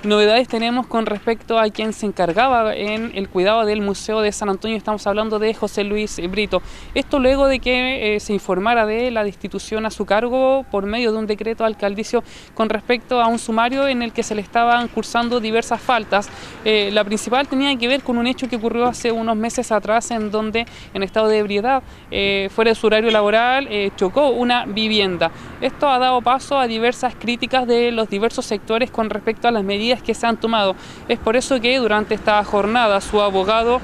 Novedades tenemos con respecto a quien se encargaba en el cuidado del Museo de San Antonio. Estamos hablando de José Luis Brito. Esto luego de que se informara de la destitución a su cargo por medio de un decreto alcaldicio con respecto a un sumario en el que se le estaban cursando diversas faltas. La principal tenía que ver con un hecho que ocurrió hace unos meses atrás, en donde en estado de ebriedad, fuera de su horario laboral, chocó una vivienda. Esto ha dado paso a diversas críticas de los diversos sectores con respecto a las medidas que se han tomado. Es por eso que durante esta jornada su abogado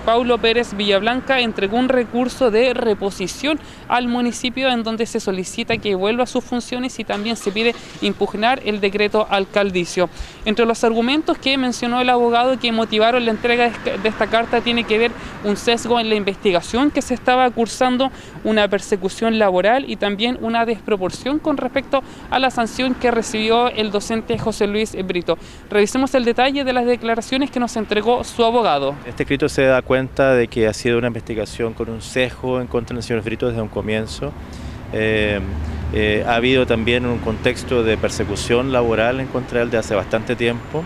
Paulo Pérez Villablanca entregó un recurso de reposición al municipio en donde se solicita que vuelva a sus funciones y también se pide impugnar el decreto alcaldicio. Entre los argumentos que mencionó el abogado que motivaron la entrega de esta carta tiene que ver un sesgo en la investigación que se estaba cursando, una persecución laboral y también una desproporción con respecto a la sanción que recibió el docente José Luis Brito. Revisemos el detalle de las declaraciones que nos entregó su abogado. Este escrito se da cuenta de que ha sido una investigación con un sesgo en contra del señor Brito desde un comienzo. Ha habido también un contexto de persecución laboral en contra de él de hace bastante tiempo.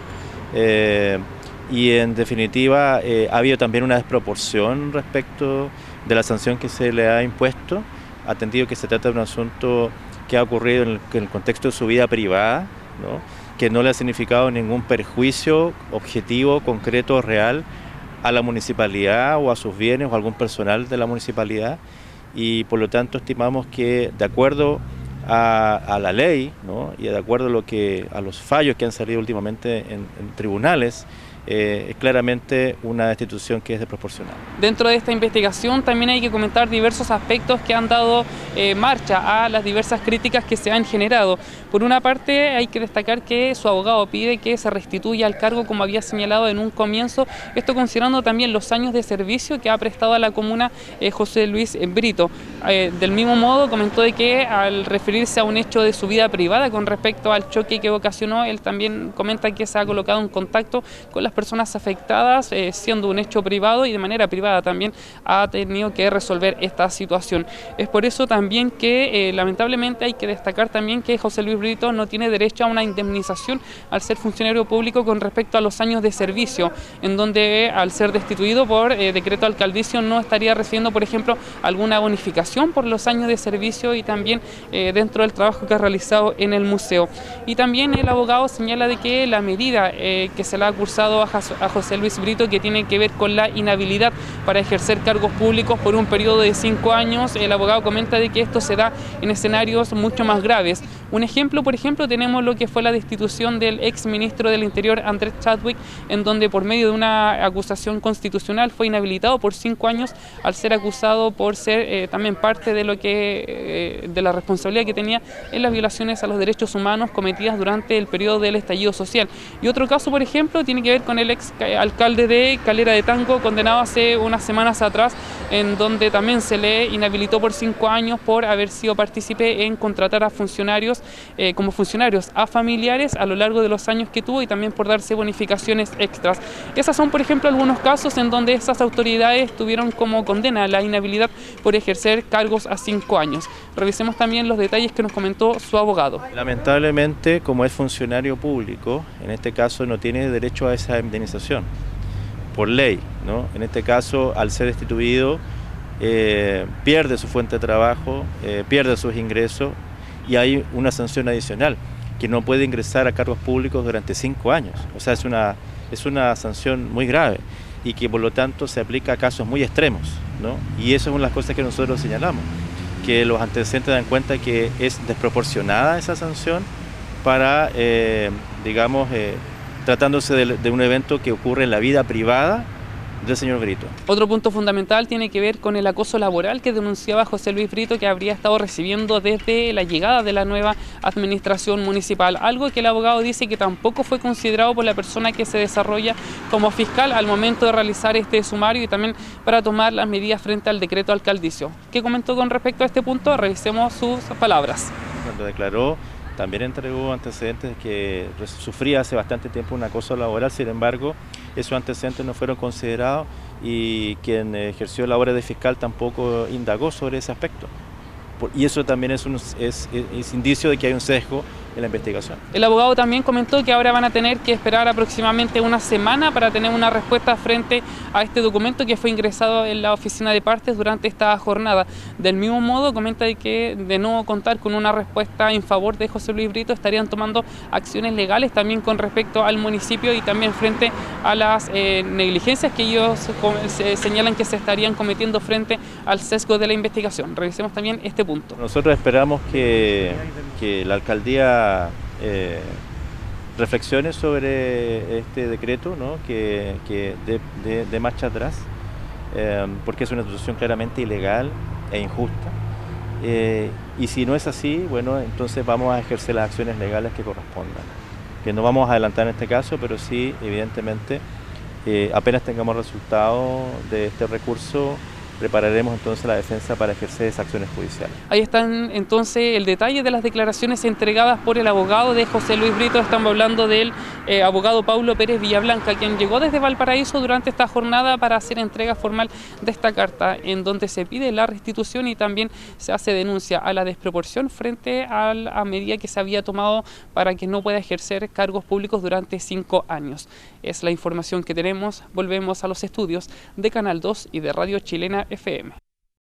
Y en definitiva ha habido también una desproporción respecto de la sanción que se le ha impuesto, atendido que se trata de un asunto que ha ocurrido en el contexto de su vida privada, ¿no? Que no le ha significado ningún perjuicio objetivo, concreto, real a la municipalidad o a sus bienes o a algún personal de la municipalidad, y por lo tanto estimamos que de acuerdo a la ley, ¿no? Y de acuerdo a los fallos que han salido últimamente en tribunales, es claramente una destitución que es desproporcionada. Dentro de esta investigación también hay que comentar diversos aspectos que han dado marcha a las diversas críticas que se han generado. Por una parte, hay que destacar que su abogado pide que se restituya al cargo como había señalado en un comienzo, esto considerando también los años de servicio que ha prestado a la comuna José Luis Brito. Del mismo modo comentó de que al referirse a un hecho de su vida privada con respecto al choque que ocasionó, él también comenta que se ha colocado en contacto con las personas afectadas, siendo un hecho privado, y de manera privada también ha tenido que resolver esta situación. Es por eso también que lamentablemente hay que destacar también que José Luis Brito no tiene derecho a una indemnización al ser funcionario público con respecto a los años de servicio, en donde al ser destituido por decreto alcaldicio no estaría recibiendo, por ejemplo, alguna bonificación por los años de servicio y también dentro del trabajo que ha realizado en el museo. Y también el abogado señala de que la medida que se le ha cursado a José Luis Brito, que tiene que ver con la inhabilidad para ejercer cargos públicos por un periodo de 5 años, el abogado comenta de que esto se da en escenarios mucho más graves. Un ejemplo, por ejemplo, tenemos lo que fue la destitución del ex ministro del Interior, Andrés Chadwick, en donde por medio de una acusación constitucional fue inhabilitado por 5 años al ser acusado por ser también parte de lo que de la responsabilidad que tenía en las violaciones a los derechos humanos cometidas durante el periodo del estallido social. Y otro caso, por ejemplo, tiene que ver con el ex alcalde de Calera de Tango, condenado hace unas semanas atrás, en donde también se le inhabilitó por 5 años por haber sido partícipe en contratar a funcionarios como funcionarios a familiares a lo largo de los años que tuvo, y también por darse bonificaciones extras. Esas son, por ejemplo, algunos casos en donde esas autoridades tuvieron como condena la inhabilidad por ejercer cargos a 5 años. Revisemos también los detalles que nos comentó su abogado. Lamentablemente, como es funcionario público, en este caso no tiene derecho a esa indemnización por ley, ¿no? En este caso, al ser destituido, pierde su fuente de trabajo, pierde sus ingresos, y hay una sanción adicional, que no puede ingresar a cargos públicos durante 5 años. O sea, es una sanción muy grave y que por lo tanto se aplica a casos muy extremos, ¿no? Y eso es una de las cosas que nosotros señalamos, que los antecedentes dan cuenta que es desproporcionada esa sanción para, digamos, tratándose de un evento que ocurre en la vida privada del señor Brito. Otro punto fundamental tiene que ver con el acoso laboral que denunciaba José Luis Brito, que habría estado recibiendo desde la llegada de la nueva administración municipal, algo que el abogado dice que tampoco fue considerado por la persona que se desarrolla como fiscal al momento de realizar este sumario y también para tomar las medidas frente al decreto alcaldicio. ¿Qué comentó con respecto a este punto? Revisemos sus palabras. Cuando declaró, también entregó antecedentes que sufría hace bastante tiempo un acoso laboral. Sin embargo, esos antecedentes no fueron considerados y quien ejerció labores de fiscal tampoco indagó sobre ese aspecto. Y eso también es indicio de que hay un sesgo la investigación. El abogado también comentó que ahora van a tener que esperar aproximadamente una semana para tener una respuesta frente a este documento que fue ingresado en la oficina de partes durante esta jornada. Del mismo modo, comenta que de no contar con una respuesta en favor de José Luis Brito, estarían tomando acciones legales también con respecto al municipio y también frente a las negligencias que ellos señalan que se estarían cometiendo frente al sesgo de la investigación. Revisemos también este punto. Nosotros esperamos que la alcaldía reflexione sobre este decreto, ¿no? que de marcha atrás, porque es una situación claramente ilegal e injusta. Y si no es así, bueno, entonces vamos a ejercer las acciones legales que correspondan. Que no vamos a adelantar en este caso, pero sí, evidentemente, apenas tengamos resultado de este recurso, prepararemos entonces la defensa para ejercer esas acciones judiciales. Ahí están entonces el detalle de las declaraciones entregadas por el abogado de José Luis Brito. Estamos hablando del abogado Paulo Pérez Villablanca, quien llegó desde Valparaíso durante esta jornada para hacer entrega formal de esta carta, en donde se pide la restitución y también se hace denuncia a la desproporción frente a la medida que se había tomado para que no pueda ejercer cargos públicos durante 5 años. Es la información que tenemos. Volvemos a los estudios de Canal 2 y de Radio Chilena FM.